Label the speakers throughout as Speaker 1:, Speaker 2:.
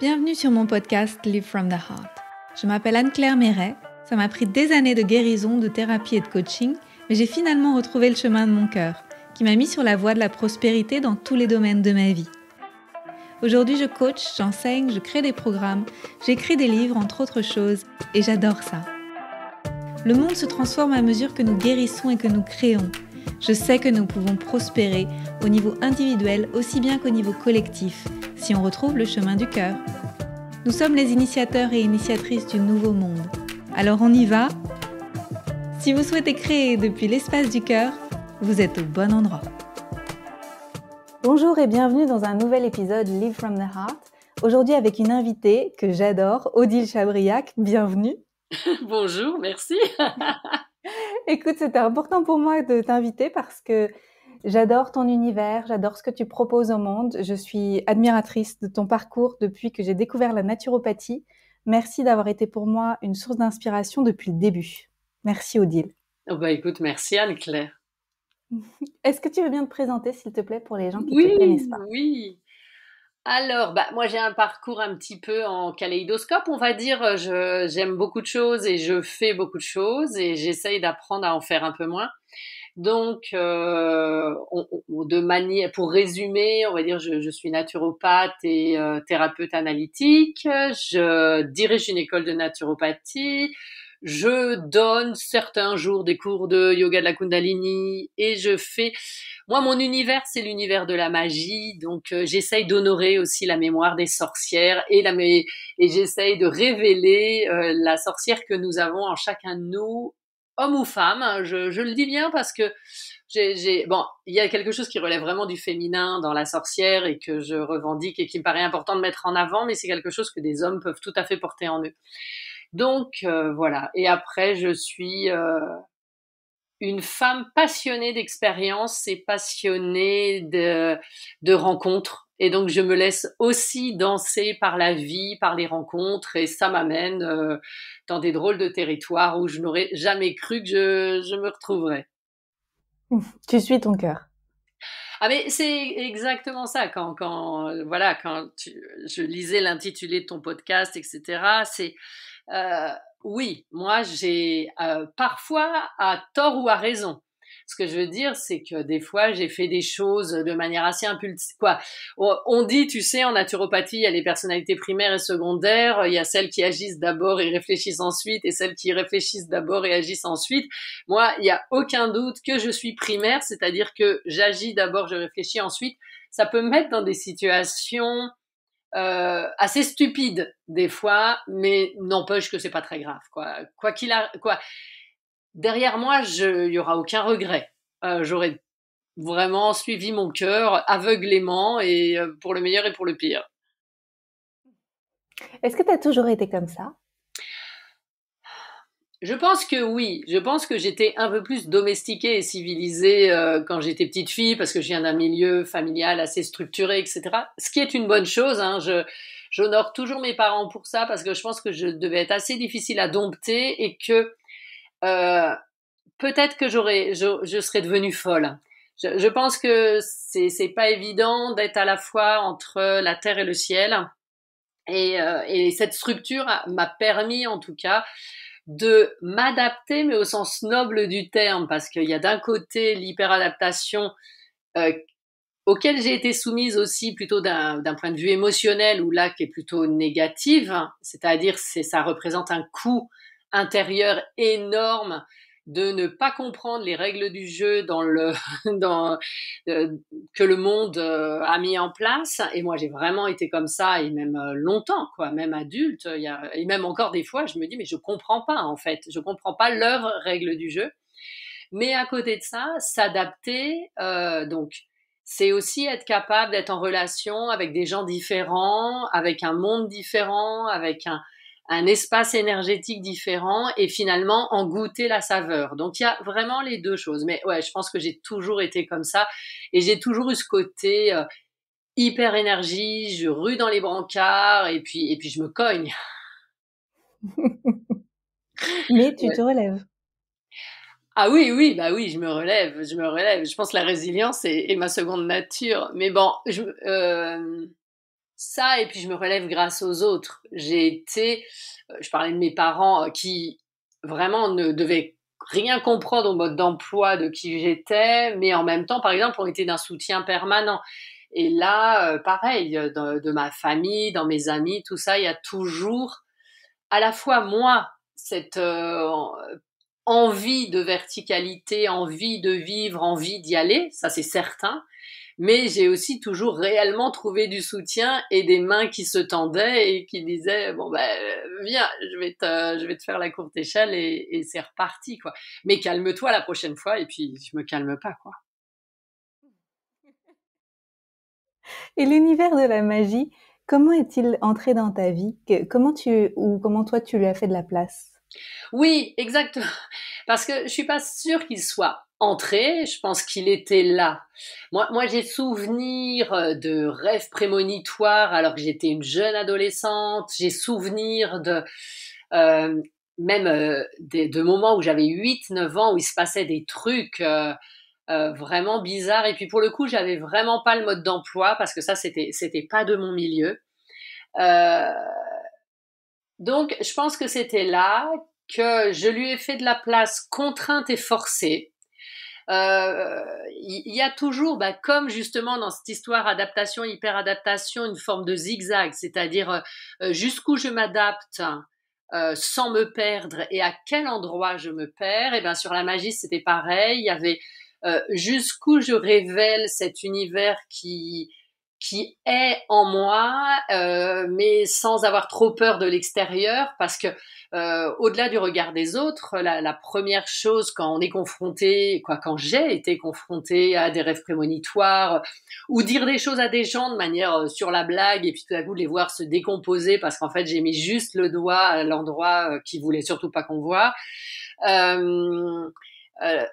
Speaker 1: Bienvenue sur mon podcast Live from the Heart. Je m'appelle Anne-Claire Méret. Ça m'a pris des années de guérison, de thérapie et de coaching, mais j'ai finalement retrouvé le chemin de mon cœur, qui m'a mis sur la voie de la prospérité dans tous les domaines de ma vie. Aujourd'hui, je coach, j'enseigne, je crée des programmes, j'écris des livres, entre autres choses, et j'adore ça. Le monde se transforme à mesure que nous guérissons et que nous créons. Je sais que nous pouvons prospérer au niveau individuel aussi bien qu'au niveau collectif, si on retrouve le chemin du cœur. Nous sommes les initiateurs et initiatrices du nouveau monde. Alors on y va ? Si vous souhaitez créer depuis l'espace du cœur, vous êtes au bon endroit. Bonjour et bienvenue dans un nouvel épisode Live from the Heart. Aujourd'hui avec une invitée que j'adore, Odile Chabriac. Bienvenue.
Speaker 2: Bonjour, merci.
Speaker 1: Écoute, c'était important pour moi de t'inviter parce que j'adore ton univers, j'adore ce que tu proposes au monde. Je suis admiratrice de ton parcours depuis que j'ai découvert la naturopathie. Merci d'avoir été pour moi une source d'inspiration depuis le début. Merci Odile.
Speaker 2: Oh bah écoute, merci Anne-Claire.
Speaker 1: Est-ce que tu veux bien te présenter, s'il te plaît, pour les gens qui ne te connaissent pas ?
Speaker 2: Oui. Alors, moi j'ai un parcours un petit peu en kaléidoscope, on va dire. J'aime beaucoup de choses et je fais beaucoup de choses et j'essaye d'apprendre à en faire un peu moins. Donc, pour résumer, on va dire, je suis naturopathe et thérapeute analytique. Je dirige une école de naturopathie. Je donne certains jours des cours de yoga de la Kundalini et moi, mon univers, c'est l'univers de la magie. Donc, j'essaye d'honorer aussi la mémoire des sorcières et j'essaye de révéler la sorcière que nous avons en chacun de nous, homme ou femme. Je le dis bien parce que il y a quelque chose qui relève vraiment du féminin dans la sorcière et que je revendique et qui me paraît important de mettre en avant, mais c'est quelque chose que des hommes peuvent tout à fait porter en eux. Donc, voilà. Et après, je suis une femme passionnée d'expériences et passionnée de rencontres. Et donc, je me laisse aussi danser par la vie, par les rencontres. Et ça m'amène dans des drôles de territoires où je n'aurais jamais cru que je me retrouverais.
Speaker 1: Tu suis ton cœur.
Speaker 2: Ah mais c'est exactement ça. Quand je lisais l'intitulé de ton podcast, etc. Oui, moi j'ai parfois à tort ou à raison. Ce que je veux dire, c'est que des fois j'ai fait des choses de manière assez impulsive. On dit, tu sais, en naturopathie, il y a les personnalités primaires et secondaires. Il y a celles qui agissent d'abord et réfléchissent ensuite, et celles qui réfléchissent d'abord et agissent ensuite. Moi, il y a aucun doute que je suis primaire, c'est-à-dire que j'agis d'abord, je réfléchis ensuite. Ça peut me mettre dans des situations assez stupide des fois, mais n'empêche que c'est pas très grave, quoi. Derrière moi, il y aura aucun regret. J'aurais vraiment suivi mon cœur aveuglément et pour le meilleur et pour le pire.
Speaker 1: Est-ce que tu as toujours été comme ça ?
Speaker 2: Je pense que oui. Je pense que j'étais un peu plus domestiquée et civilisée quand j'étais petite fille parce que je viens d'un milieu familial assez structuré, etc. Ce qui est une bonne chose. Hein. J'honore toujours mes parents pour ça parce que je pense que je devais être assez difficile à dompter et que peut-être que je serais devenue folle. Je pense que c'est pas évident d'être à la fois entre la terre et le ciel. Et cette structure m'a permis, en tout cas, de m'adapter, mais au sens noble du terme, parce qu'il y a d'un côté l'hyperadaptation auquel j'ai été soumise aussi plutôt d'un point de vue émotionnel, ou là qui est plutôt négative, c'est-à-dire ça représente un coût intérieur énorme de ne pas comprendre les règles du jeu que le monde a mis en place. Et moi, j'ai vraiment été comme ça, et même longtemps, quoi, même adulte. Et même encore des fois, je me dis, mais je comprends pas, en fait. Je comprends pas leurs règles du jeu. Mais à côté de ça, s'adapter, donc, c'est aussi être capable d'être en relation avec des gens différents, avec un monde différent, avec un espace énergétique différent et finalement en goûter la saveur. Donc il y a vraiment les deux choses. Mais ouais, je pense que j'ai toujours été comme ça et j'ai toujours eu ce côté hyper énergie, je rue dans les brancards et puis je me cogne.
Speaker 1: Mais tu te relèves.
Speaker 2: Ah oui, bah oui, je me relève. Je pense que la résilience est ma seconde nature. Mais bon, ça, et puis je me relève grâce aux autres. Je parlais de mes parents qui vraiment ne devaient rien comprendre au mode d'emploi de qui j'étais, mais en même temps, par exemple, ont été d'un soutien permanent. Et là, pareil, de ma famille, dans mes amis, tout ça, il y a toujours à la fois moi cette envie de verticalité, envie de vivre, envie d'y aller, ça c'est certain, mais j'ai aussi toujours réellement trouvé du soutien et des mains qui se tendaient et qui disaient bon ben viens, je vais te faire la courte échelle et c'est reparti quoi. Mais calme-toi la prochaine fois, et puis je me calme pas quoi.
Speaker 1: Et l'univers de la magie, comment est-il entré dans ta vie? Comment toi tu lui as fait de la place?
Speaker 2: Oui, exactement. Parce que je suis pas sûre qu'il soit entré. Je pense qu'il était là. Moi, j'ai souvenir de rêves prémonitoires alors que j'étais une jeune adolescente. J'ai souvenir euh, même de moments où j'avais 8, 9 ans où il se passait des trucs vraiment bizarres. Et puis pour le coup, j'avais vraiment pas le mode d'emploi parce que ça, c'était pas de mon milieu. Euh, donc, je pense que c'était là que je lui ai fait de la place contrainte et forcée. Il y a toujours, comme justement dans cette histoire adaptation, hyperadaptation, une forme de zigzag, c'est-à-dire jusqu'où je m'adapte sans me perdre et à quel endroit je me perds. Et bien sur la magie, c'était pareil. Il y avait jusqu'où je révèle cet univers qui est en moi, mais sans avoir trop peur de l'extérieur, parce que au-delà du regard des autres, la première chose quand on est confronté, quand j'ai été confrontée à des rêves prémonitoires, ou dire des choses à des gens de manière sur la blague, et puis tout à coup de les voir se décomposer parce qu'en fait j'ai mis juste le doigt à l'endroit qu'ils voulaient surtout pas qu'on voit. Euh, euh,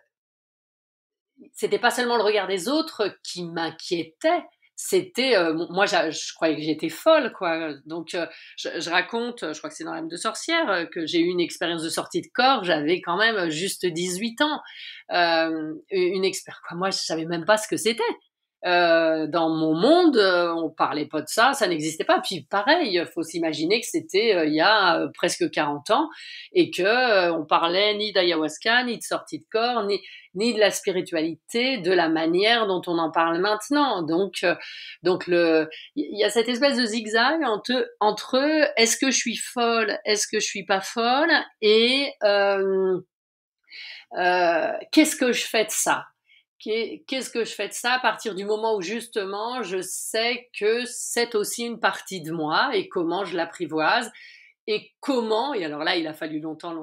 Speaker 2: C'était pas seulement le regard des autres qui m'inquiétait, c'était moi je croyais que j'étais folle quoi. Donc je raconte, je crois que c'est dans l'âme de sorcière que j'ai eu une expérience de sortie de corps, j'avais quand même juste 18 ans. Une expérience quoi, moi je savais même pas ce que c'était. Dans mon monde, on parlait pas de ça, ça n'existait pas. Puis pareil, faut s'imaginer que c'était il y a presque 40 ans et que on parlait ni d'ayahuasca, ni de sortie de corps, ni de la spiritualité de la manière dont on en parle maintenant. Donc il y a cette espèce de zigzag entre est-ce que je suis folle, est-ce que je suis pas folle, et qu'est-ce que je fais de ça? Qu'est-ce que je fais de ça à partir du moment où justement je sais que c'est aussi une partie de moi et comment je l'apprivoise et comment, et alors là il a fallu longtemps,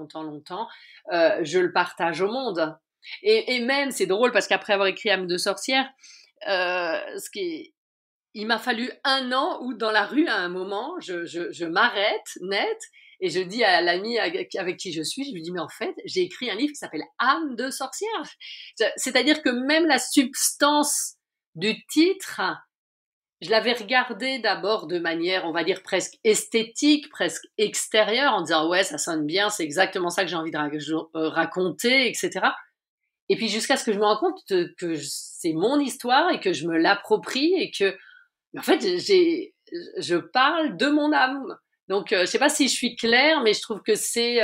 Speaker 2: je le partage au monde. Et même c'est drôle parce qu'après avoir écrit Âme de sorcière, il m'a fallu 1 an où dans la rue à un moment je m'arrête net et je dis à l'ami avec qui je lui dis mais en fait j'ai écrit un livre qui s'appelle Âme de sorcière. C'est-à-dire que même la substance du titre, je l'avais regardé d'abord de manière, on va dire, presque esthétique, presque extérieure, en disant ouais, ça sonne bien, c'est exactement ça que j'ai envie de raconter, etc. Et puis jusqu'à ce que je me rende compte que c'est mon histoire et que je me l'approprie et que, en fait, je parle de mon âme. Donc, je sais pas si je suis claire, mais je trouve que c'est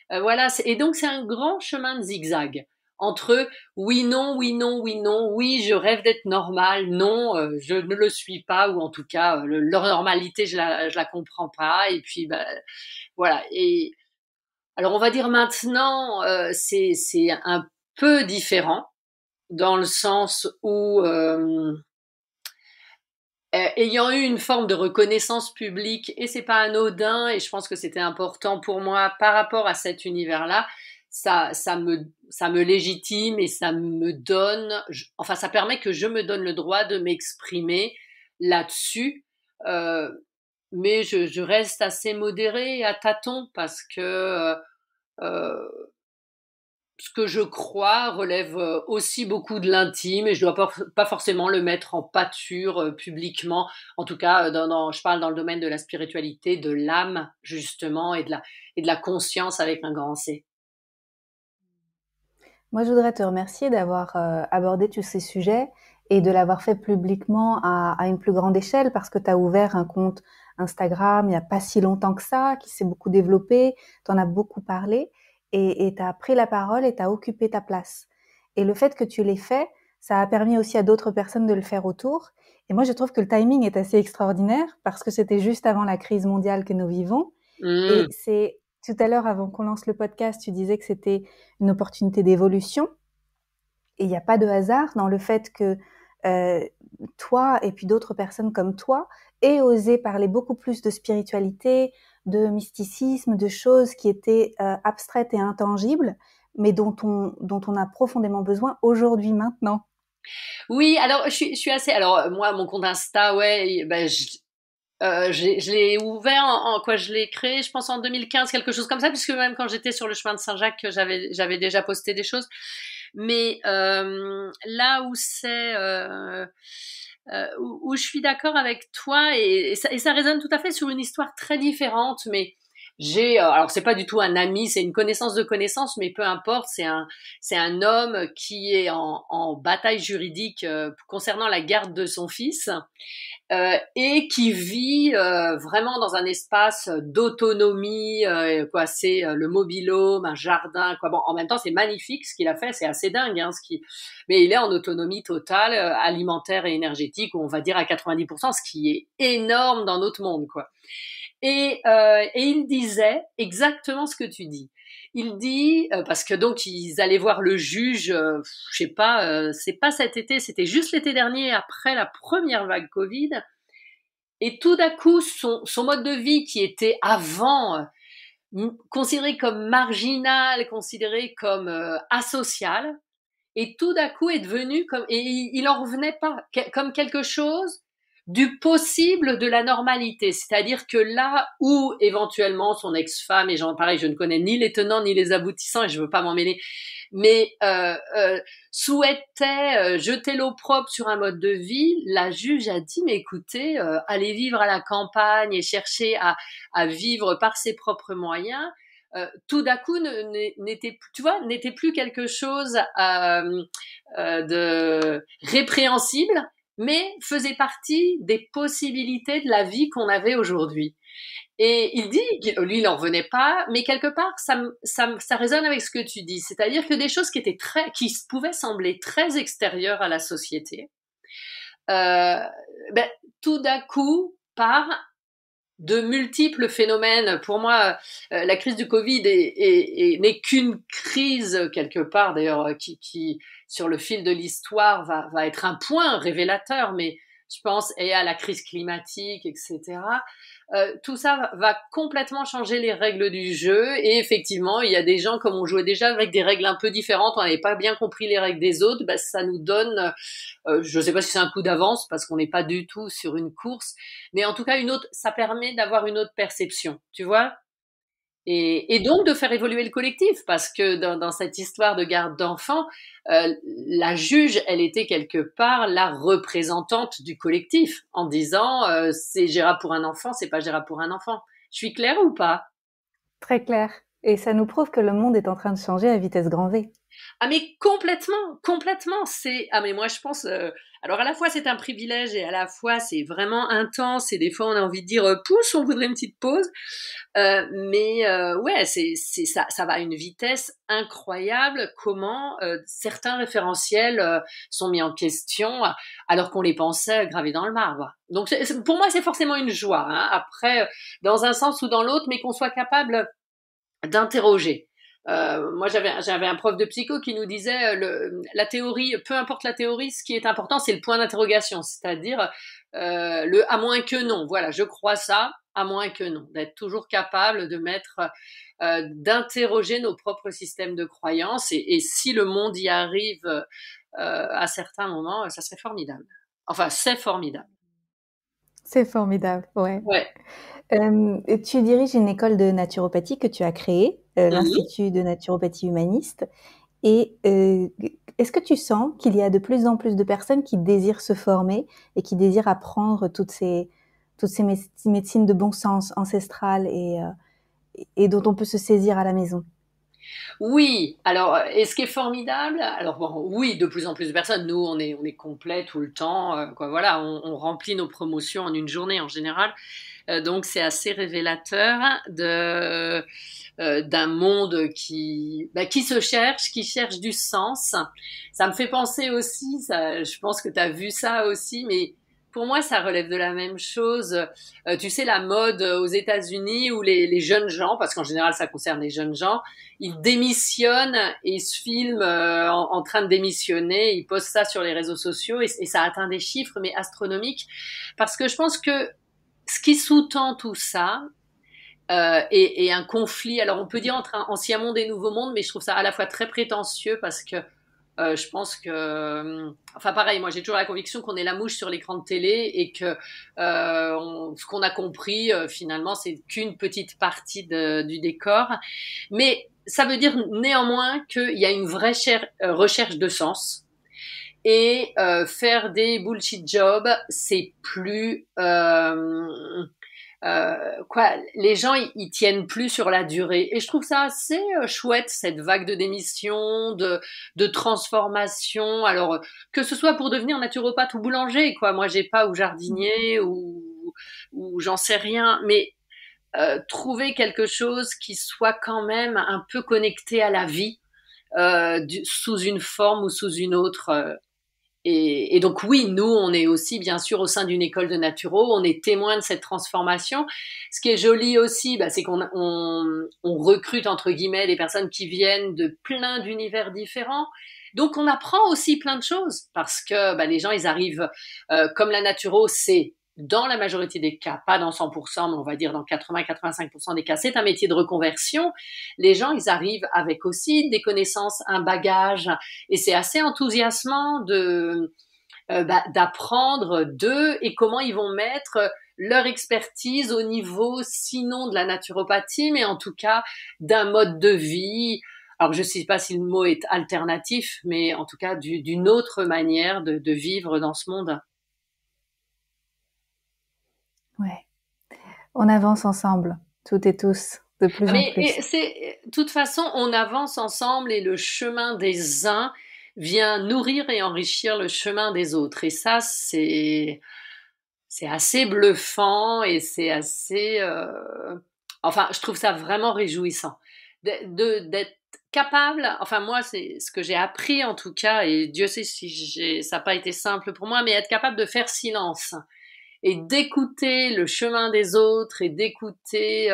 Speaker 2: voilà. Et donc, c'est un grand chemin de zigzag entre oui, non, oui, non, oui, non, oui, je rêve d'être normale, non, je ne le suis pas, ou en tout cas, leur normalité, je la comprends pas. Et puis, voilà. Et alors, on va dire maintenant, c'est un peu différent dans le sens où ayant eu une forme de reconnaissance publique, et c'est pas anodin, et je pense que c'était important pour moi par rapport à cet univers-là, ça me légitime et ça me donne, enfin ça permet que je me donne le droit de m'exprimer là-dessus, euh, mais je reste assez modérée et à tâtons parce que euh, ce que je crois relève aussi beaucoup de l'intime et je dois pas forcément le mettre en pâture publiquement. En tout cas, je parle dans le domaine de la spiritualité, de l'âme justement et de la conscience avec un grand C.
Speaker 1: Moi, je voudrais te remercier d'avoir abordé tous ces sujets
Speaker 3: et de l'avoir fait publiquement à une plus grande échelle parce que tu as ouvert un compte Instagram il n'y a pas si longtemps que ça, qui s'est beaucoup développé, tu en as beaucoup parlé et tu as pris la parole et tu as occupé ta place. Et le fait que tu l'aies fait, ça a permis aussi à d'autres personnes de le faire autour. Et moi, je trouve que le timing est assez extraordinaire parce que c'était juste avant la crise mondiale que nous vivons. Et c'est tout à l'heure, avant qu'on lance le podcast, tu disais que c'était une opportunité d'évolution. Et il n'y a pas de hasard dans le fait que toi et puis d'autres personnes comme toi aient osé parler beaucoup plus de spiritualité, de mysticisme, de choses qui étaient abstraites et intangibles, mais dont on a profondément besoin aujourd'hui, maintenant.
Speaker 2: Oui, alors je suis assez. Alors moi, mon compte Insta, ouais, ben je l'ai ouvert en quoi je l'ai créé, je pense en 2015, quelque chose comme ça, puisque même quand j'étais sur le chemin de Saint-Jacques, j'avais déjà posté des choses. Mais là où c'est où je suis d'accord avec toi et ça résonne tout à fait sur une histoire très différente, mais j'ai alors c'est pas du tout un ami, c'est une connaissance de connaissance, mais peu importe, c'est un homme qui est en bataille juridique concernant la garde de son fils. Et qui vit vraiment dans un espace d'autonomie, quoi. C'est le mobil-home, un jardin, quoi. Bon, en même temps, c'est magnifique ce qu'il a fait, c'est assez dingue, hein, mais il est en autonomie totale, alimentaire et énergétique, on va dire à 90%, ce qui est énorme dans notre monde, quoi. Et il disait exactement ce que tu dis. Il dit parce que donc ils allaient voir le juge, je sais pas, c'est pas cet été, c'était juste l'été dernier après la première vague Covid. Et tout d'un coup, son mode de vie qui était avant considéré comme marginal, considéré comme asocial, et tout d'un coup est devenu comme et il en revenait pas comme quelque chose du possible de la normalité, c'est-à-dire que là où éventuellement son ex-femme et genre pareil, je ne connais ni les tenants ni les aboutissants et je veux pas m'en mêler, mais souhaitait jeter l'opprobre sur un mode de vie, la juge a dit mais écoutez, allez vivre à la campagne et chercher à vivre par ses propres moyens. Tout d'un coup n'était plus quelque chose de répréhensible, mais faisait partie des possibilités de la vie qu'on avait aujourd'hui. Et il dit, lui, il n'en revenait pas, mais quelque part, ça résonne avec ce que tu dis. C'est-à-dire que des choses qui pouvaient sembler très extérieures à la société, tout d'un coup, par de multiples phénomènes. Pour moi, la crise du Covid n'est qu'une crise quelque part, d'ailleurs, qui sur le fil de l'histoire va être un point révélateur, mais je pense, et à la crise climatique, etc. Tout ça va complètement changer les règles du jeu. Et effectivement, il y a des gens, comme on jouait déjà avec des règles un peu différentes, on n'avait pas bien compris les règles des autres, ça nous donne, je ne sais pas si c'est un coup d'avance parce qu'on n'est pas du tout sur une course, mais en tout cas ça permet d'avoir une autre perception, tu vois. Et donc de faire évoluer le collectif, parce que dans cette histoire de garde d'enfants, la juge, elle était quelque part la représentante du collectif, en disant c'est gérable pour un enfant, c'est pas gérable pour un enfant. Je suis claire ou pas?
Speaker 3: Très clair. Et ça nous prouve que le monde est en train de changer à vitesse grand V.
Speaker 2: Ah mais complètement. Mais moi je pense. Alors à la fois c'est un privilège et à la fois c'est vraiment intense et des fois on a envie de dire pousse, on voudrait une petite pause. Ouais, c'est ça, ça va à une vitesse incroyable. Comment certains référentiels sont mis en question alors qu'on les pensait gravés dans le marbre. Donc pour moi c'est forcément une joie. Hein. Après, dans un sens ou dans l'autre, mais qu'on soit capable d'interroger. Moi, j'avais un prof de psycho qui nous disait la théorie, peu importe la théorie, ce qui est important, c'est le point d'interrogation, c'est-à-dire le à moins que non. Voilà, je crois ça, à moins que non, d'être toujours capable de d'interroger nos propres systèmes de croyances et si le monde y arrive à certains moments, ça serait formidable. Enfin, c'est formidable.
Speaker 3: C'est formidable, ouais.
Speaker 2: Ouais.
Speaker 3: Tu diriges une école de naturopathie que tu as créée, l'Institut de naturopathie humaniste. Et est-ce que tu sens qu'il y a de plus en plus de personnes qui désirent se former et qui désirent apprendre toutes ces médecines de bon sens ancestrales et dont on peut se saisir à la maison?
Speaker 2: Oui, alors, et ce qui est formidable, alors bon, oui, de plus en plus de personnes, nous, on est complet tout le temps, quoi, voilà, on remplit nos promotions en une journée en général. Donc c'est assez révélateur d'un monde qui se cherche, qui cherche du sens. Ça me fait penser aussi, ça, je pense que tu as vu ça aussi, mais pour moi ça relève de la même chose. Tu sais, la mode aux États-Unis où les jeunes gens, parce qu'en général ça concerne les jeunes gens, ils démissionnent et se filment en train de démissionner, ils postent ça sur les réseaux sociaux et ça atteint des chiffres mais astronomiques parce que je pense que ce qui sous-tend tout ça est un conflit. Alors on peut dire entre un ancien monde et nouveau monde, mais je trouve ça à la fois très prétentieux parce que je pense que, enfin pareil, moi j'ai toujours la conviction qu'on est la mouche sur l'écran de télé et que ce qu'on a compris finalement c'est qu'une petite partie du décor. Mais ça veut dire néanmoins qu'il y a une vraie recherche de sens. Et faire des bullshit jobs, c'est plus quoi, les gens ils tiennent plus sur la durée et je trouve ça assez chouette cette vague de démission, de transformation. Alors que ce soit pour devenir naturopathe ou boulanger, quoi. Moi j'ai pas ou jardinier ou j'en sais rien, mais trouver quelque chose qui soit quand même un peu connecté à la vie sous une forme ou sous une autre. Et donc oui, nous, on est aussi bien sûr au sein d'une école de naturo, on est témoin de cette transformation. Ce qui est joli aussi, bah, c'est qu'on recrute entre guillemets des personnes qui viennent de plein d'univers différents. Donc on apprend aussi plein de choses parce que bah, les gens, ils arrivent comme la naturo, c'est dans la majorité des cas, pas dans 100%, mais on va dire dans 80-85% des cas, c'est un métier de reconversion. Les gens, ils arrivent avec aussi des connaissances, un bagage, et c'est assez enthousiasmant d'apprendre d'eux et comment ils vont mettre leur expertise au niveau, sinon de la naturopathie, mais en tout cas d'un mode de vie. Alors je ne sais pas si le mot est alternatif, mais en tout cas d'une autre manière de vivre dans ce monde.
Speaker 3: Ouais. On avance ensemble, toutes et tous, de plus en
Speaker 2: Mais
Speaker 3: plus.
Speaker 2: de toute façon, on avance ensemble et le chemin des uns vient nourrir et enrichir le chemin des autres. Et ça, c'est assez bluffant et c'est assez, enfin, je trouve ça vraiment réjouissant d'être capable. Enfin, moi, c'est ce que j'ai appris en tout cas, et Dieu sait si ça n'a pas été simple pour moi, mais être capable de faire silence et d'écouter le chemin des autres et d'écouter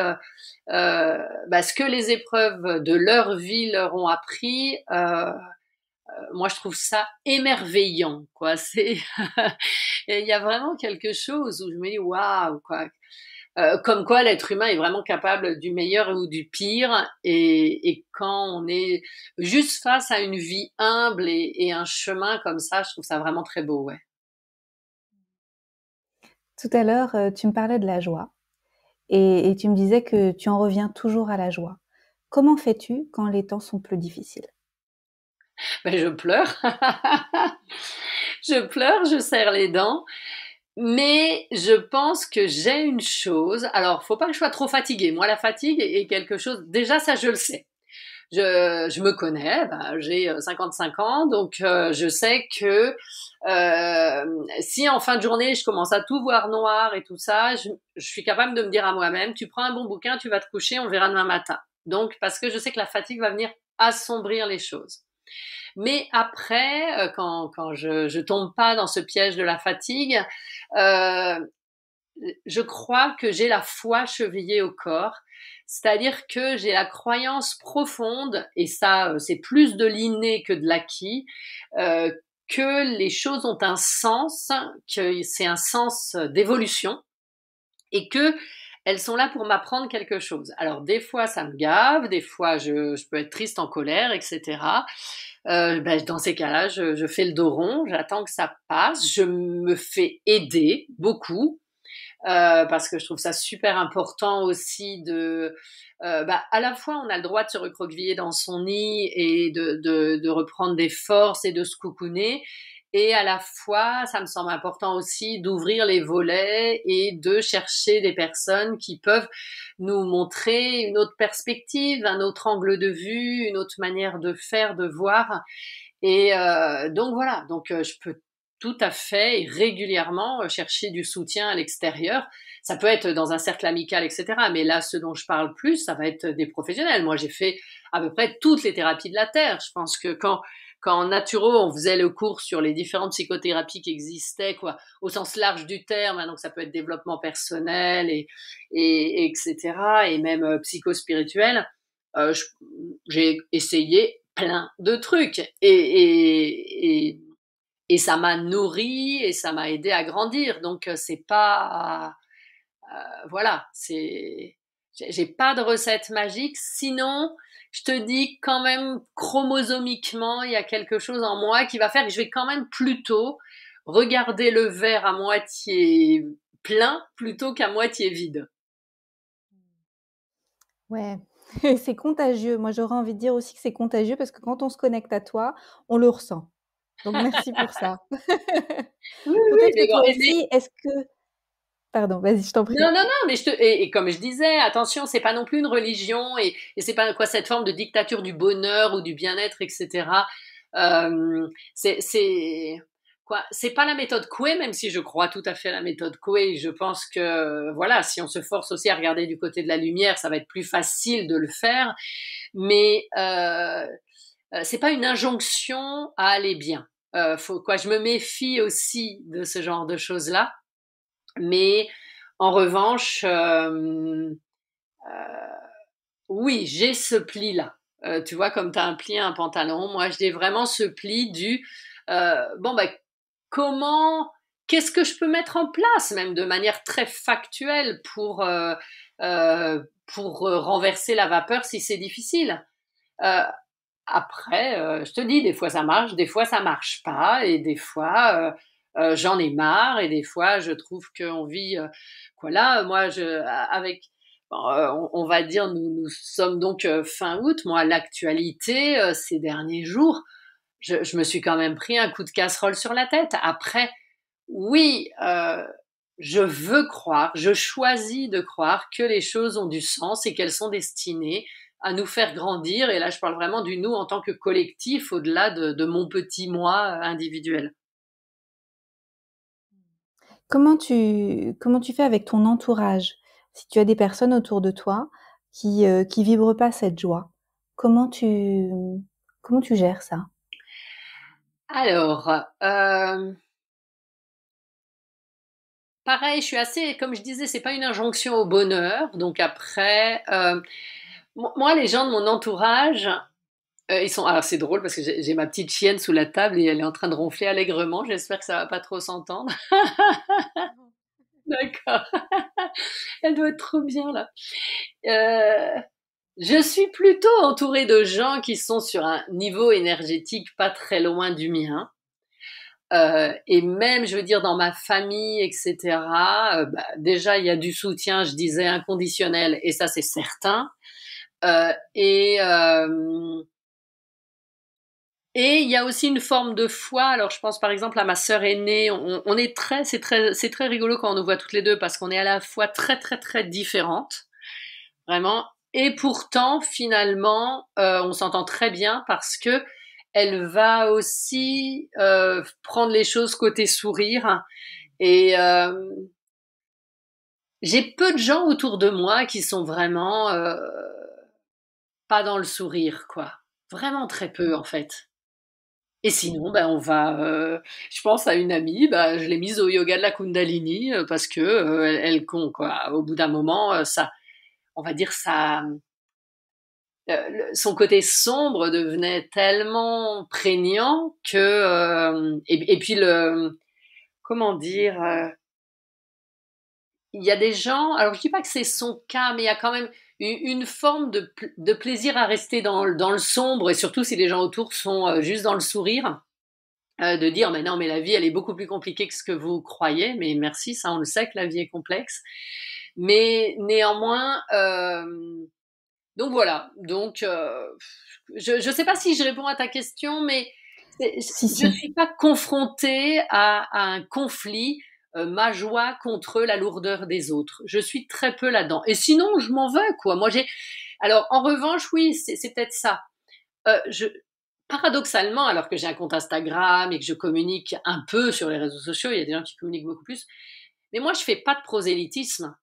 Speaker 2: ce que les épreuves de leur vie leur ont appris. Moi, je trouve ça émerveillant, quoi. C'est, il y a vraiment quelque chose où je me dis waouh, quoi. Comme quoi l'être humain est vraiment capable du meilleur ou du pire, et quand on est juste face à une vie humble et un chemin comme ça, je trouve ça vraiment très beau, ouais.
Speaker 3: Tout à l'heure, tu me parlais de la joie et tu me disais que tu en reviens toujours à la joie. Comment fais-tu quand les temps sont plus difficiles?
Speaker 2: Ben, je pleure, je pleure, je serre les dents. Mais je pense que j'ai une chose. Alors, faut pas que je sois trop fatiguée. Moi, la fatigue est quelque chose. Déjà, ça, je le sais. Je me connais. Bah, j'ai 55 ans, donc je sais que si en fin de journée je commence à tout voir noir et tout ça, je suis capable de me dire à moi-même, tu prends un bon bouquin, tu vas te coucher, on verra demain matin. Donc, parce que je sais que la fatigue va venir assombrir les choses. Mais après, quand je tombe pas dans ce piège de la fatigue, euh, je crois que j'ai la foi chevillée au corps. C'est-à-dire que j'ai la croyance profonde, et ça, c'est plus de l'inné que de l'acquis, euh, que les choses ont un sens, que c'est un sens d'évolution, et que elles sont là pour m'apprendre quelque chose. Alors des fois ça me gave, des fois je peux être triste, en colère, etc. Dans ces cas-là, je fais le dos rond, j'attends que ça passe, je me fais aider beaucoup, parce que je trouve ça super important aussi à la fois on a le droit de se recroqueviller dans son nid et de reprendre des forces et de se coucouner, Et à la fois, ça me semble important aussi d'ouvrir les volets et de chercher des personnes qui peuvent nous montrer une autre perspective, un autre angle de vue, une autre manière de faire, de voir. Et donc voilà, je peux tout à fait et régulièrement chercher du soutien à l'extérieur. Ça peut être dans un cercle amical, etc. Mais là, ce dont je parle plus, ça va être des professionnels. Moi, j'ai fait à peu près toutes les thérapies de la Terre. Je pense que quand en naturo, on faisait le cours sur les différentes psychothérapies qui existaient, quoi, au sens large du terme, hein, donc ça peut être développement personnel et etc. Et même psychospirituel. J'ai essayé plein de trucs et ça m'a nourri et ça m'a aidé à grandir. Donc c'est pas voilà, j'ai pas de recette magique. Sinon, je te dis quand même chromosomiquement, il y a quelque chose en moi qui va faire que je vais quand même plutôt regarder le verre à moitié plein plutôt qu'à moitié vide.
Speaker 3: Ouais, c'est contagieux. Moi, j'aurais envie de dire aussi que c'est contagieux parce que quand on se connecte à toi, on le ressent. Donc, merci pour ça.
Speaker 2: Oui,
Speaker 3: Peut-être
Speaker 2: mais
Speaker 3: que toi aussi, est-ce que... Pardon, vas-y, je t'en prie.
Speaker 2: non, mais et comme je disais, attention, c'est pas non plus une religion et c'est pas quoi cette forme de dictature du bonheur ou du bien-être, etc. C'est quoi, c'est pas la méthode Coué, même si je crois tout à fait à la méthode Coué. Je pense que voilà, si on se force aussi à regarder du côté de la lumière, ça va être plus facile de le faire. Mais c'est pas une injonction à aller bien. Je me méfie aussi de ce genre de choses-là. Mais en revanche, oui, j'ai ce pli-là. Tu vois, comme tu as un pli à un pantalon, moi j'ai vraiment ce pli du bon bah comment, qu'est-ce que je peux mettre en place, même de manière très factuelle pour renverser la vapeur si c'est difficile. Euh, Après, je te dis, des fois ça marche, des fois ça marche pas, et des fois j'en ai marre, et des fois je trouve qu'on vit, voilà, moi avec, bon, on va dire, nous sommes donc fin août. Moi, l'actualité ces derniers jours, je me suis quand même pris un coup de casserole sur la tête. Après, oui, je veux croire, je choisis de croire que les choses ont du sens et qu'elles sont destinées à nous faire grandir. Et là, je parle vraiment du nous en tant que collectif, au-delà de mon petit moi individuel.
Speaker 3: Comment tu fais avec ton entourage? Si tu as des personnes autour de toi qui vibrent pas cette joie, comment tu, comment tu gères ça?
Speaker 2: Alors, pareil, je suis assez, comme je disais, c'est pas une injonction au bonheur. Donc après, moi, les gens de mon entourage, ils sont. Alors c'est drôle parce que j'ai ma petite chienne sous la table et elle est en train de ronfler allègrement. J'espère que ça va pas trop s'entendre. D'accord. Elle doit être trop bien là. Euh, je suis plutôt entourée de gens qui sont sur un niveau énergétique pas très loin du mien. Et même, je veux dire, dans ma famille, etc. Déjà, il y a du soutien, je disais, inconditionnel, et ça, c'est certain. Euh, et euh, Et il y a aussi une forme de foi. Alors, je pense par exemple à ma sœur aînée. On est c'est très rigolo quand on nous voit toutes les deux parce qu'on est à la fois très, très, très différentes, vraiment. Et pourtant, finalement, on s'entend très bien parce que elle va aussi prendre les choses côté sourire. Et j'ai peu de gens autour de moi qui sont vraiment pas dans le sourire, quoi. Vraiment très peu, en fait. Et sinon, ben, je pense à une amie, ben, je l'ai mise au yoga de la Kundalini parce que quoi. Au bout d'un moment, ça, on va dire ça, son côté sombre devenait tellement prégnant que, et puis comment dire, il y a des gens, alors je dis pas que c'est son cas, mais il y a quand même une forme de plaisir à rester dans le sombre, et surtout si les gens autour sont juste dans le sourire. De dire mais non, mais la vie elle est beaucoup plus compliquée que ce que vous croyez, mais merci, ça on le sait que la vie est complexe, mais néanmoins donc voilà, donc je sais pas si je réponds à ta question, mais Je suis pas confrontée à un conflit, ma joie contre la lourdeur des autres. Je suis très peu là-dedans. Et sinon, je m'en veux, quoi. Alors, en revanche, oui, c'est peut-être ça. Paradoxalement, alors que j'ai un compte Instagram et que je communique un peu sur les réseaux sociaux, il y a des gens qui communiquent beaucoup plus. Mais moi, je fais pas de prosélytisme.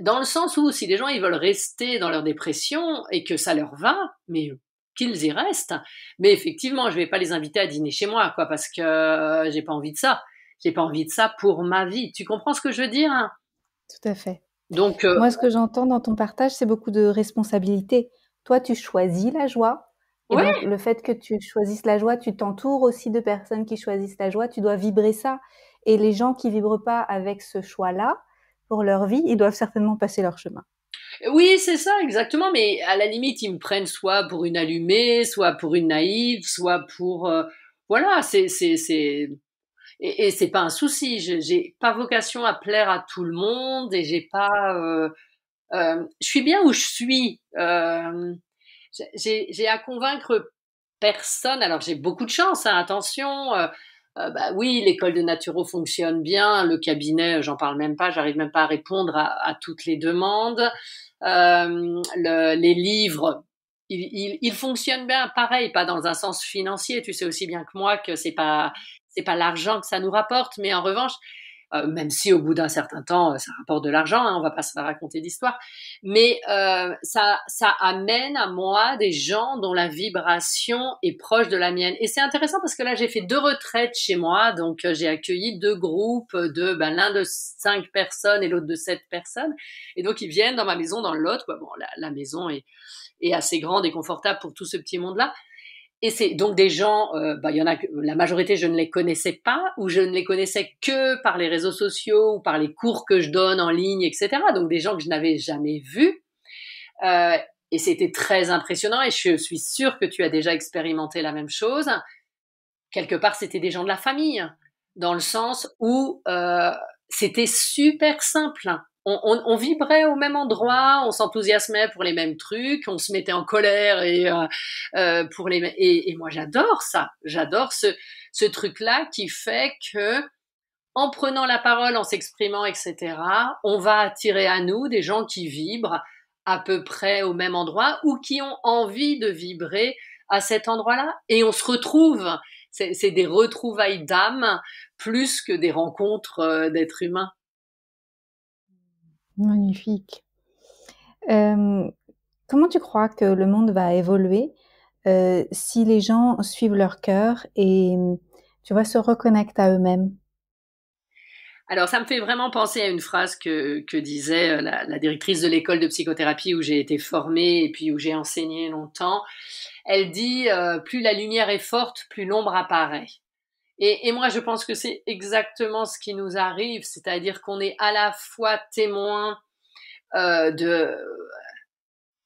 Speaker 2: Dans le sens où, si les gens ils veulent rester dans leur dépression et que ça leur va, mais qu'ils y restent. Mais effectivement, je vais pas les inviter à dîner chez moi, quoi, parce que j'ai pas envie de ça. J'ai pas envie de ça pour ma vie. Tu comprends ce que je veux dire, hein?
Speaker 3: Tout à fait.
Speaker 2: Donc,
Speaker 3: moi, ce que j'entends dans ton partage, c'est beaucoup de responsabilité. Toi, tu choisis la joie. Et
Speaker 2: ouais.
Speaker 3: donc, le fait que tu choisisses la joie, tu t'entoures aussi de personnes qui choisissent la joie. Tu dois vibrer ça. Et les gens qui vibrent pas avec ce choix-là pour leur vie, ils doivent certainement passer leur chemin.
Speaker 2: Oui, c'est ça, exactement. Mais à la limite, ils me prennent soit pour une allumée, soit pour une naïve, soit pour... voilà, et c'est pas un souci. J'ai pas vocation à plaire à tout le monde et j'ai pas... je suis bien où je suis. J'ai à convaincre personne. Alors j'ai beaucoup de chance, hein, attention. Bah oui, l'école de naturo fonctionne bien. Le cabinet, j'en parle même pas. J'arrive même pas à répondre à toutes les demandes. Les livres, ils fonctionnent bien. Pareil, pas dans un sens financier. Tu sais aussi bien que moi que c'est pas l'argent que ça nous rapporte, mais en revanche, même si au bout d'un certain temps, ça rapporte de l'argent, hein, on va pas se raconter d'histoire, mais ça amène à moi des gens dont la vibration est proche de la mienne. Et c'est intéressant parce que là, j'ai fait 2 retraites chez moi, donc j'ai accueilli 2 groupes l'un de 5 personnes et l'autre de 7 personnes, et donc ils viennent dans ma maison dans le Lot, quoi. Bon, la maison est assez grande et confortable pour tout ce petit monde-là. Et c'est donc des gens, il y en a la majorité, je ne les connaissais pas, ou je ne les connaissais que par les réseaux sociaux ou par les cours que je donne en ligne, etc. Donc des gens que je n'avais jamais vus. Et c'était très impressionnant. Et je suis sûre que tu as déjà expérimenté la même chose. Quelque part, c'était des gens de la famille, dans le sens où c'était super simple. On vibrait au même endroit, on s'enthousiasmait pour les mêmes trucs, on se mettait en colère et moi j'adore ça, j'adore ce truc-là qui fait que en prenant la parole, en s'exprimant, etc., on va attirer à nous des gens qui vibrent à peu près au même endroit ou qui ont envie de vibrer à cet endroit-là, et on se retrouve. C'est des retrouvailles d'âme plus que des rencontres d'êtres humains.
Speaker 3: Magnifique. Comment tu crois que le monde va évoluer si les gens suivent leur cœur et, tu vois, se reconnectent à eux-mêmes?
Speaker 2: Alors, ça me fait vraiment penser à une phrase que disait la directrice de l'école de psychothérapie où j'ai été formée et puis où j'ai enseigné longtemps. Elle dit plus la lumière est forte, plus l'ombre apparaît. Et moi, je pense que c'est exactement ce qui nous arrive, c'est-à-dire qu'on est à la fois témoin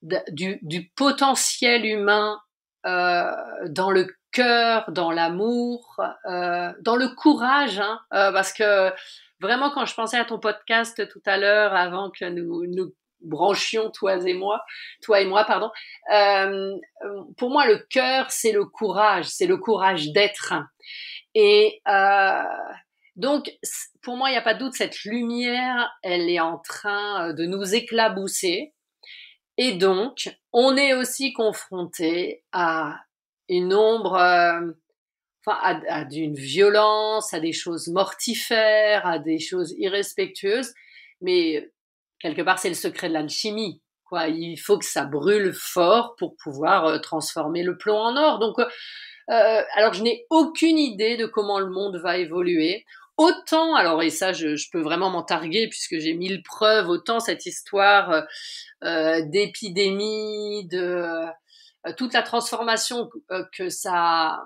Speaker 2: du potentiel humain dans le cœur, dans l'amour, dans le courage, hein, parce que vraiment, quand je pensais à ton podcast tout à l'heure, avant que nous branchions, toi et moi, pardon, pour moi, le cœur, c'est le courage d'être. Et donc, pour moi, il n'y a pas de doute, cette lumière, elle est en train de nous éclabousser. Et donc, on est aussi confronté à une ombre, à d'une violence, à des choses mortifères, à des choses irrespectueuses. Mais quelque part, c'est le secret de l'alchimie, quoi. Il faut que ça brûle fort pour pouvoir transformer le plomb en or. Donc, alors je n'ai aucune idée de comment le monde va évoluer. Autant, alors, et ça, je peux vraiment m'en targuer puisque j'ai 1000 preuves, autant cette histoire d'épidémie, de toute la transformation que ça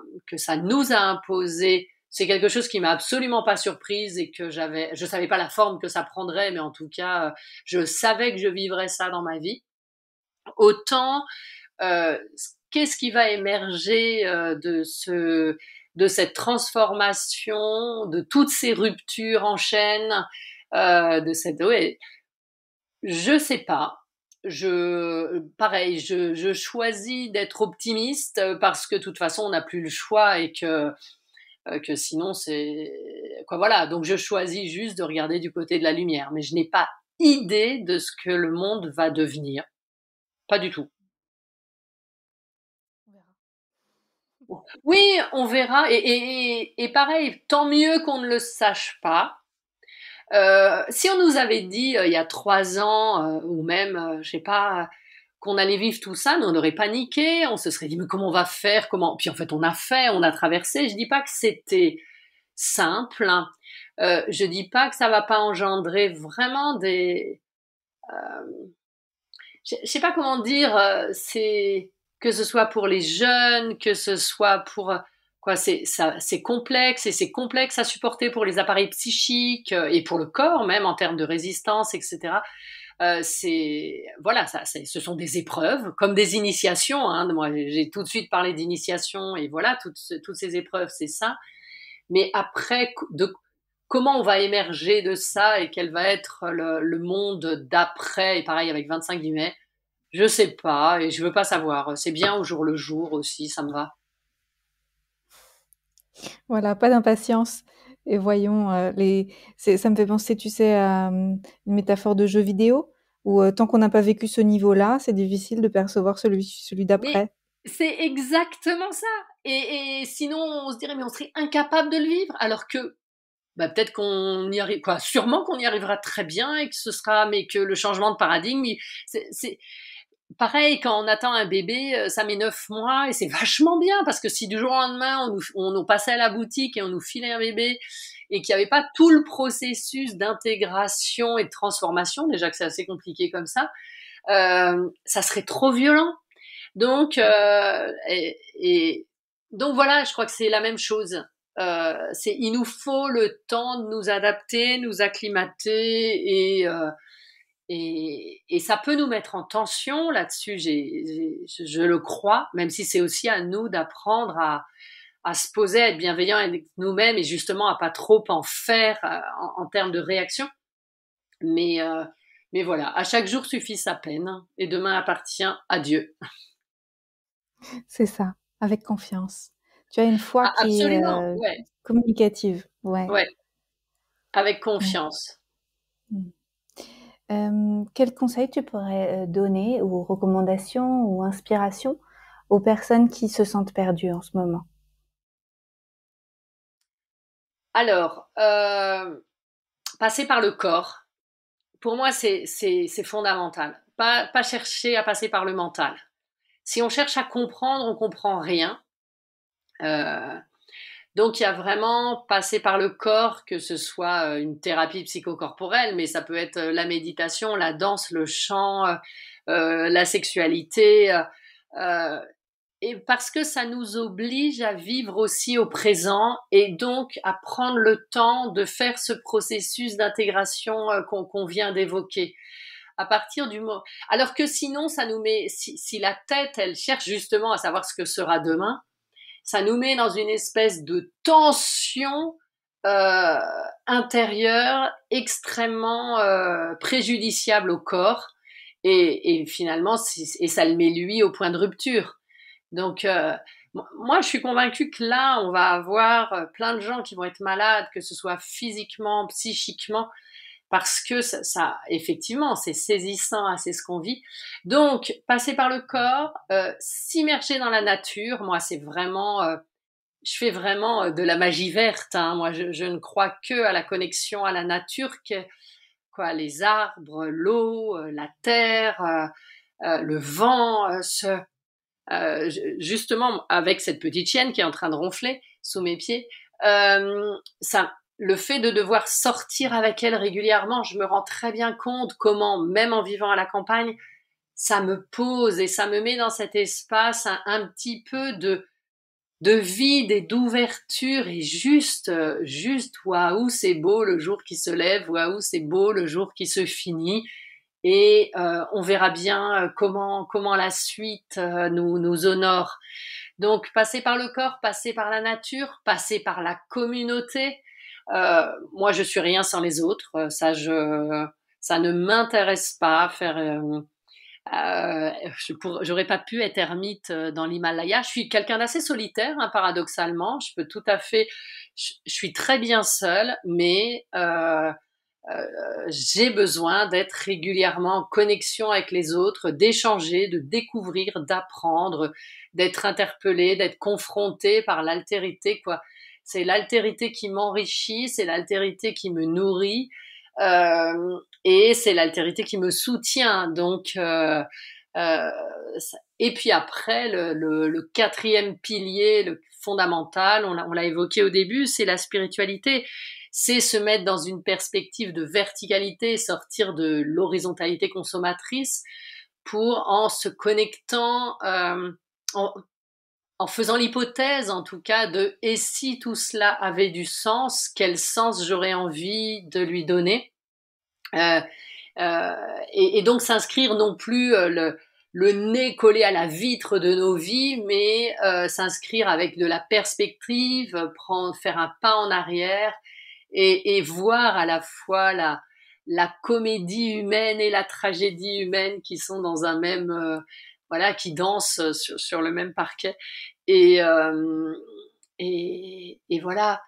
Speaker 2: nous a imposé, c'est quelque chose qui m'a absolument pas surprise et que je savais pas la forme que ça prendrait, mais en tout cas, je savais que je vivrais ça dans ma vie. Autant, qu'est-ce qui va émerger de cette transformation, de toutes ces ruptures en chaîne, je sais pas. pareil, je choisis d'être optimiste parce que de toute façon, on n'a plus le choix et que sinon c'est quoi, voilà. Donc je choisis juste de regarder du côté de la lumière, mais je n'ai pas idée de ce que le monde va devenir, pas du tout. Oui, on verra et pareil, tant mieux qu'on ne le sache pas. Si on nous avait dit il y a 3 ans ou même je sais pas qu'on allait vivre tout ça, nous on aurait paniqué, on se serait dit mais comment on va faire, comment, puis en fait on a traversé. Je dis pas que c'était simple, hein. Je dis pas que ça va pas engendrer vraiment des, je sais pas comment dire, c'est que ce soit pour les jeunes, que ce soit pour quoi, c'est complexe et c'est complexe à supporter pour les appareils psychiques et pour le corps même en termes de résistance, etc. C'est voilà, ce sont des épreuves comme des initiations. Hein. Moi, j'ai tout de suite parlé d'initiation et voilà, toutes ces épreuves, c'est ça. Mais après, comment on va émerger de ça et quel va être le monde d'après, et pareil avec 25 guillemets, je sais pas et je veux pas savoir. C'est bien au jour le jour aussi, ça me va.
Speaker 1: Voilà, pas d'impatience. Et voyons, ça me fait penser, tu sais, à une métaphore de jeu vidéo, où tant qu'on n'a pas vécu ce niveau-là, c'est difficile de percevoir celui
Speaker 2: Mais
Speaker 1: d'après.
Speaker 2: c'est exactement ça. Et sinon, on se dirait, mais on serait incapable de le vivre, alors que bah, peut-être qu'on y arrive, quoi. Sûrement qu'on y arrivera très bien et que ce sera, mais que le changement de paradigme, c'est pareil quand on attend un bébé, ça met 9 mois et c'est vachement bien parce que si du jour au lendemain on nous passait à la boutique et on nous filait un bébé et qu'il n'y avait pas tout le processus d'intégration et de transformation, déjà que c'est assez compliqué comme ça serait trop violent. Donc, donc voilà, je crois que c'est la même chose. Il nous faut le temps de nous adapter, nous acclimater et ça peut nous mettre en tension là-dessus. Je le crois, même si c'est aussi à nous d'apprendre à se poser, à être bienveillant avec nous-mêmes et justement à pas trop en faire en termes de réaction. Mais, euh, mais voilà, à chaque jour suffit sa peine et demain appartient à Dieu.
Speaker 1: C'est ça, avec confiance. Tu as une foi
Speaker 2: Ah,
Speaker 1: qui est
Speaker 2: absolument, ouais,
Speaker 1: communicative. Ouais.
Speaker 2: ouais, avec
Speaker 1: Ouais.
Speaker 2: confiance.
Speaker 1: Mm. Quel conseil tu pourrais donner ou recommandations ou inspirations aux personnes qui se sentent perdues en ce moment?
Speaker 2: Alors, passer par le corps, pour moi, c'est fondamental. Pas chercher à passer par le mental. Si on cherche à comprendre, on comprend rien. Euh, donc, il y a vraiment passer par le corps, que ce soit une thérapie psychocorporelle, mais ça peut être la méditation, la danse, le chant, la sexualité. Euh, et parce que ça nous oblige à vivre aussi au présent et donc à prendre le temps de faire ce processus d'intégration qu'on vient d'évoquer. À partir du moment, alors que sinon, ça nous met, si la tête, elle cherche justement à savoir ce que sera demain, ça nous met dans une espèce de tension euh, intérieure extrêmement préjudiciable au corps et finalement, et ça le met lui au point de rupture. Donc, moi, je suis convaincue que là, on va avoir plein de gens qui vont être malades, que ce soit physiquement, psychiquement, parce que effectivement, c'est saisissant, hein, c'est ce qu'on vit. Donc, passer par le corps, s'immerger dans la nature, moi, c'est vraiment, je fais vraiment de la magie verte. Hein. Moi, je ne crois que à la connexion à la nature, quoi, les arbres, l'eau, la terre, le vent, justement avec cette petite chienne qui est en train de ronfler sous mes pieds, le fait de devoir sortir avec elle régulièrement, je me rends très bien compte comment, même en vivant à la campagne, ça me pose et ça me met dans cet espace un petit peu de vide et d'ouverture et juste, waouh, c'est beau le jour qui se lève, waouh, c'est beau le jour qui se finit. Et on verra bien comment la suite nous honore. Donc passer par le corps, passer par la nature, passer par la communauté. Moi, je suis rien sans les autres. Ça ne m'intéresse pas. J'aurais pas pu être ermite dans l'Himalaya. Je suis quelqu'un d'assez solitaire, hein, paradoxalement. Je peux tout à fait. Je suis très bien seule, mais j'ai besoin d'être régulièrement en connexion avec les autres, d'échanger, de découvrir, d'apprendre, d'être interpellée, d'être confrontée par l'altérité, quoi. C'est l'altérité qui m'enrichit, c'est l'altérité qui me nourrit, et c'est l'altérité qui me soutient. Donc, et puis après, le quatrième pilier, le fondamental, on l'a évoqué au début, c'est la spiritualité. C'est se mettre dans une perspective de verticalité, sortir de l'horizontalité consommatrice pour, en se connectant, en, en faisant l'hypothèse, en tout cas, de et si tout cela avait du sens, quel sens j'aurais envie de lui donner, euh, et donc s'inscrire non plus le nez collé à la vitre de nos vies, mais s'inscrire avec de la perspective, faire un pas en arrière et voir à la fois la comédie humaine et la tragédie humaine qui sont dans un même, voilà, qui dansent sur le même parquet. Et, euh, et voilà,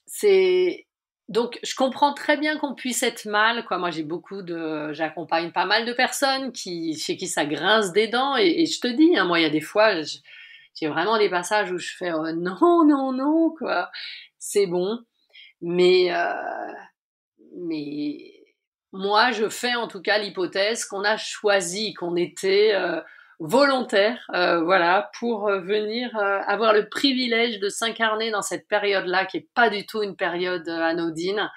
Speaker 2: c'est donc je comprends très bien qu'on puisse être mal, quoi. Moi, j'accompagne pas mal de personnes chez qui ça grince des dents, et je te dis, hein, moi, il y a des fois, j'ai vraiment des passages où je fais non, non, non, quoi. C'est bon, mais mais moi, je fais en tout cas l'hypothèse qu'on a choisi, qu'on était volontaire, voilà, pour venir avoir le privilège de s'incarner dans cette période-là, qui est pas du tout une période anodine.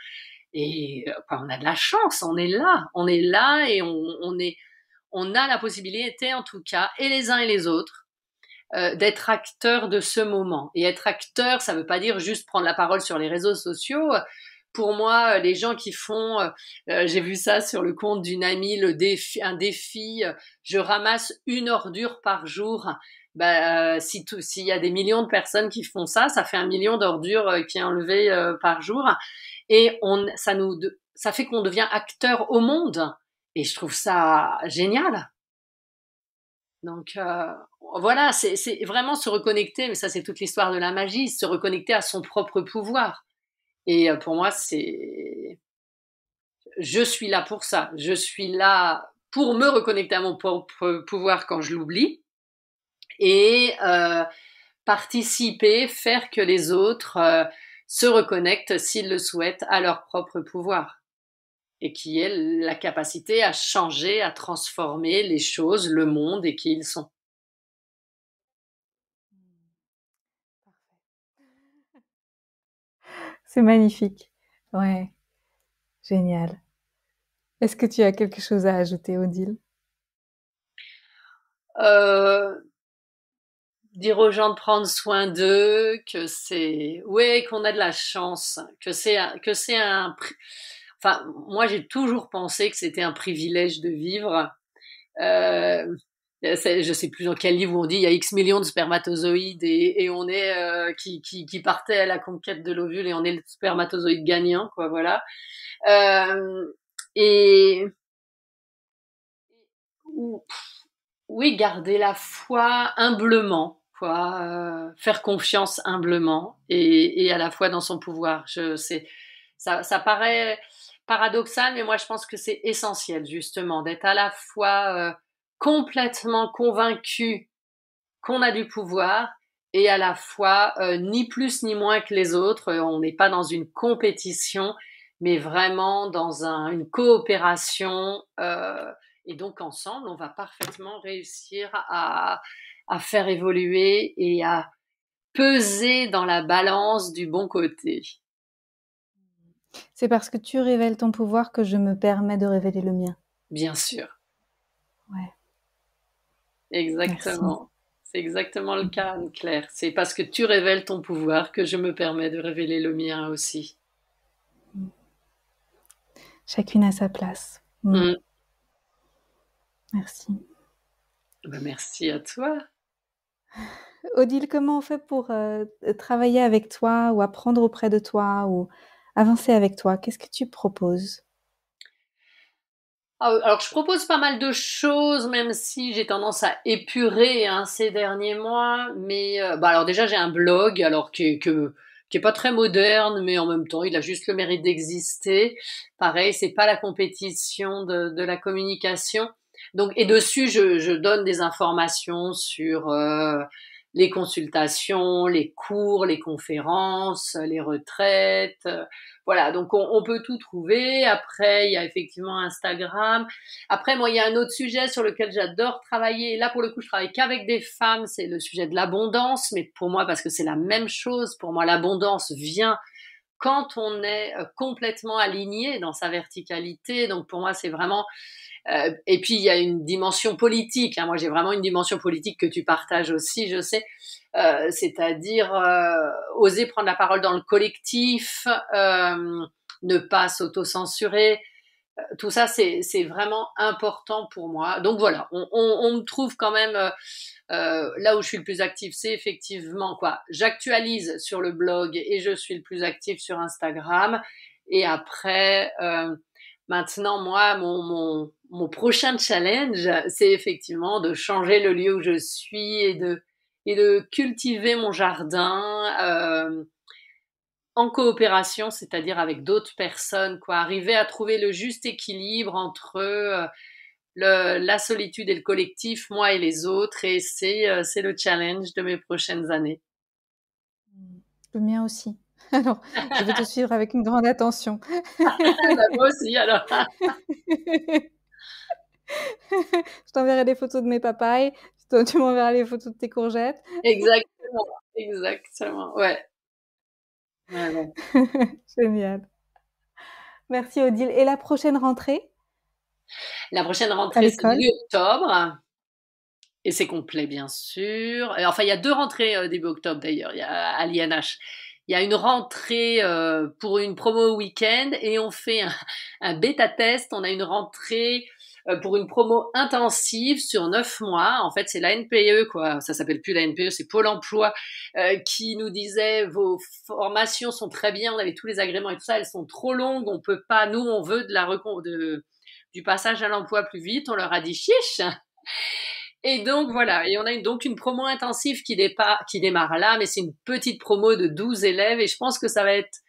Speaker 2: Et quoi, on a de la chance, on est là, et on a la possibilité, en tout cas, et les uns et les autres, d'être acteur de ce moment. Et être acteur, ça veut pas dire juste prendre la parole sur les réseaux sociaux. Pour moi, les gens qui font, j'ai vu ça sur le compte d'une amie, un défi, je ramasse une ordure par jour. S'il y a des millions de personnes qui font ça, ça fait 1 million d'ordures qui est enlevé par jour. Et ça fait qu'on devient acteur au monde. Et je trouve ça génial. Donc voilà, c'est vraiment se reconnecter, mais ça c'est toute l'histoire de la magie, se reconnecter à son propre pouvoir. Et pour moi, je suis là pour ça. Je suis là pour me reconnecter à mon propre pouvoir quand je l'oublie, et participer, faire que les autres se reconnectent, s'ils le souhaitent, à leur propre pouvoir, et qui est la capacité à changer, à transformer les choses, le monde, et qui ils sont.
Speaker 3: C'est magnifique. Ouais, génial. Est-ce que tu as quelque chose à ajouter, Odile?
Speaker 2: Euh, Dire aux gens de prendre soin d'eux, qu'on a de la chance, enfin, moi j'ai toujours pensé que c'était un privilège de vivre. Euh, je sais plus dans quel livre on dit il y a X millions de spermatozoïdes, et on est qui partait à la conquête de l'ovule, et on est le spermatozoïde gagnant, quoi, voilà. Et oui, garder la foi humblement, quoi, faire confiance humblement, et à la fois dans son pouvoir. Ça paraît paradoxal, mais moi je pense que c'est essentiel, justement, d'être à la fois complètement convaincu qu'on a du pouvoir, et à la fois ni plus ni moins que les autres. On n'est pas dans une compétition, mais vraiment dans une coopération. Et donc ensemble, on va parfaitement réussir à faire évoluer et à peser dans la balance du bon côté.
Speaker 3: C'est parce que tu révèles ton pouvoir que je me permets de révéler le mien.
Speaker 2: Bien sûr.
Speaker 3: Ouais.
Speaker 2: Exactement.
Speaker 3: Merci.
Speaker 2: C'est exactement le cas, Anne-Claire. C'est parce que tu révèles ton pouvoir que je me permets de révéler le mien aussi.
Speaker 3: Chacune à sa place.
Speaker 2: Mm.
Speaker 3: Merci.
Speaker 2: Ben, merci à toi.
Speaker 3: Odile, comment on fait pour travailler avec toi, ou apprendre auprès de toi, ou avancer avec toi? Qu'est-ce que tu proposes?
Speaker 2: Alors, je propose pas mal de choses, même si j'ai tendance à épurer hein, ces derniers mois. Mais alors déjà, j'ai un blog, alors qui est pas très moderne, mais en même temps, il a juste le mérite d'exister. Pareil, c'est pas la compétition de la communication. Donc, et dessus, je donne des informations sur les consultations, les cours, les conférences, les retraites. Voilà, donc on peut tout trouver. Après, il y a effectivement Instagram. Après, moi, il y a un autre sujet sur lequel j'adore travailler. Là, pour le coup, je travaille qu'avec des femmes. C'est le sujet de l'abondance. Mais pour moi, parce que c'est la même chose, pour moi, l'abondance vient quand on est complètement aligné dans sa verticalité. Donc, pour moi, c'est vraiment... et puis, il y a une dimension politique. Hein. Moi, j'ai vraiment une dimension politique que tu partages aussi, je sais. C'est-à-dire oser prendre la parole dans le collectif, ne pas s'auto-censurer. Tout ça, c'est vraiment important pour moi. Donc voilà, on me trouve quand même là où je suis le plus active, c'est effectivement quoi. J'actualise sur le blog et je suis le plus active sur Instagram. Et après, maintenant, moi, mon prochain challenge, c'est effectivement de changer le lieu où je suis et de cultiver mon jardin en coopération, c'est-à-dire avec d'autres personnes, quoi. Arriver à trouver le juste équilibre entre la solitude et le collectif, moi et les autres, et c'est le challenge de mes prochaines années.
Speaker 3: Le mien aussi. Alors, je vais te suivre avec une grande attention.
Speaker 2: Bah, moi aussi, alors.
Speaker 3: Je t'enverrai des photos de mes papayes, tu m'enverras les photos de tes courgettes.
Speaker 2: Exactement, exactement, ouais. Ouais, ouais.
Speaker 3: Génial. Merci Odile. Et la prochaine rentrée
Speaker 2: La prochaine
Speaker 3: à
Speaker 2: rentrée, c'est
Speaker 3: l'école?
Speaker 2: début octobre. Et c'est complet, bien sûr. Et enfin, il y a deux rentrées début octobre, d'ailleurs, il y a, à l'INH. Il y a une rentrée pour une promo week-end et on fait un bêta-test. On a une rentrée pour une promo intensive sur 9 mois. En fait, c'est la NPE, quoi. Ça s'appelle plus la NPE, c'est Pôle emploi qui nous disait vos formations sont très bien, on avait tous les agréments et tout ça, elles sont trop longues, on peut pas. Nous, on veut du passage à l'emploi plus vite. On leur a dit chiche. Et donc voilà, et on a donc une promo intensive qui démarre là, mais c'est une petite promo de 12 élèves et je pense que ça va être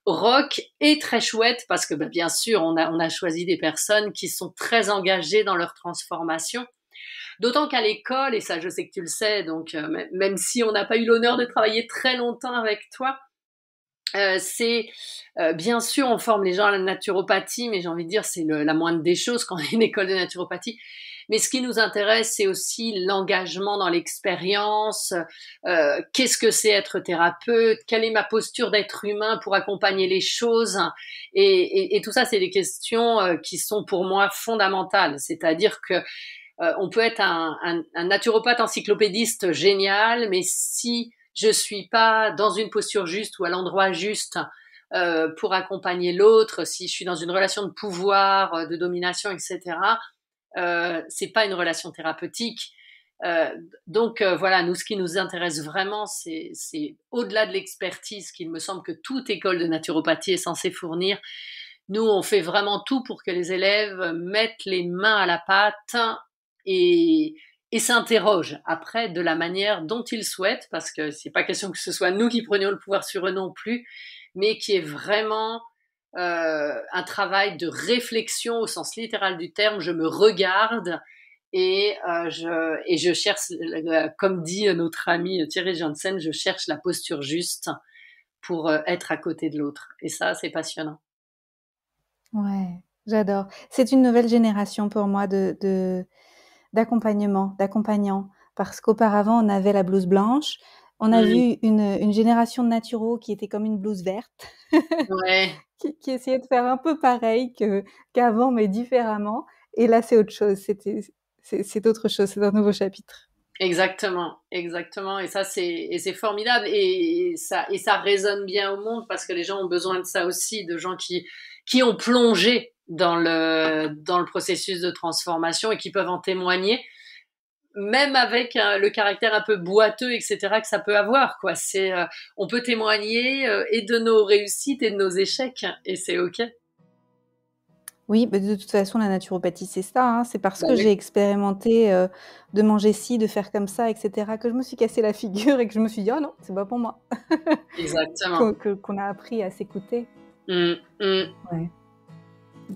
Speaker 2: rock et très chouette parce que bah, bien sûr, on a choisi des personnes qui sont très engagées dans leur transformation. D'autant qu'à l'école, et ça je sais que tu le sais, donc même si on n'a pas eu l'honneur de travailler très longtemps avec toi, c'est bien sûr on forme les gens à la naturopathie, mais j'ai envie de dire c'est la moindre des choses quand on est une école de naturopathie. Mais ce qui nous intéresse, c'est aussi l'engagement dans l'expérience. Qu'est-ce que c'est être thérapeute? Quelle est ma posture d'être humain pour accompagner les choses? Et tout ça, c'est des questions qui sont pour moi fondamentales. C'est-à-dire que on peut être un naturopathe encyclopédiste génial, mais si je suis pas dans une posture juste ou à l'endroit juste pour accompagner l'autre, si je suis dans une relation de pouvoir, de domination, etc., c'est pas une relation thérapeutique. Donc voilà, nous, ce qui nous intéresse vraiment, c'est au-delà de l'expertise qu'il me semble que toute école de naturopathie est censée fournir. Nous, on fait vraiment tout pour que les élèves mettent les mains à la pâte et, et s'interrogent après de la manière dont ils souhaitent, parce que c'est pas question que ce soit nous qui prenions le pouvoir sur eux non plus, mais qui est vraiment un travail de réflexion au sens littéral du terme. Je me regarde et je cherche, comme dit notre ami Thierry Janssen, je cherche la posture juste pour être à côté de l'autre. Et ça, c'est passionnant.
Speaker 3: Ouais, j'adore. C'est une nouvelle génération pour moi d'accompagnants. Parce qu'auparavant, on avait la blouse blanche. On a vu une génération de naturaux qui était comme une blouse verte,
Speaker 2: Ouais.
Speaker 3: qui essayait de faire un peu pareil qu'avant, mais différemment. Et là, c'est autre chose. C'est autre chose. C'est un nouveau chapitre.
Speaker 2: Exactement, exactement. Et ça, c'est formidable. Et ça résonne bien au monde parce que les gens ont besoin de ça aussi, de gens qui ont plongé dans le processus de transformation et qui peuvent en témoigner, même avec le caractère un peu boiteux, etc., que ça peut avoir, quoi. On peut témoigner et de nos réussites et de nos échecs, et c'est OK.
Speaker 3: Oui, bah, de toute façon, la naturopathie, c'est ça, hein. C'est parce
Speaker 2: Bah
Speaker 3: que
Speaker 2: oui,
Speaker 3: j'ai expérimenté, de manger ci, de faire comme ça et cetera, que je me suis cassé la figure et que je me suis dit: «Oh non, c'est pas pour moi».
Speaker 2: exactement.
Speaker 3: Qu'on a appris à s'écouter.
Speaker 2: Mmh, mmh.
Speaker 3: Ouais,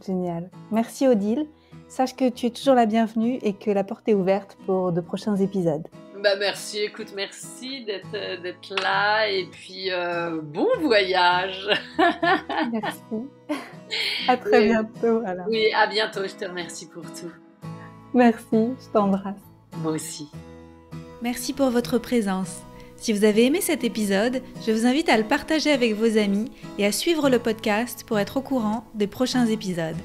Speaker 3: génial. Merci Odile. Sache que tu es toujours la bienvenue et que la porte est ouverte pour de prochains épisodes.
Speaker 2: Bah merci, écoute, merci d'être là et puis bon voyage.
Speaker 3: Merci. À très
Speaker 2: Et,
Speaker 3: bientôt alors.
Speaker 2: oui, à bientôt, je te remercie pour tout.
Speaker 3: Merci, je t'embrasse.
Speaker 2: Moi aussi.
Speaker 1: Merci pour votre présence. Si vous avez aimé cet épisode, je vous invite à le partager avec vos amis et à suivre le podcast pour être au courant des prochains épisodes.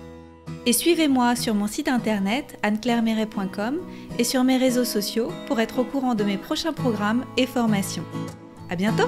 Speaker 1: Et suivez-moi sur mon site internet anneclairemeret.com et sur mes réseaux sociaux pour être au courant de mes prochains programmes et formations. À bientôt!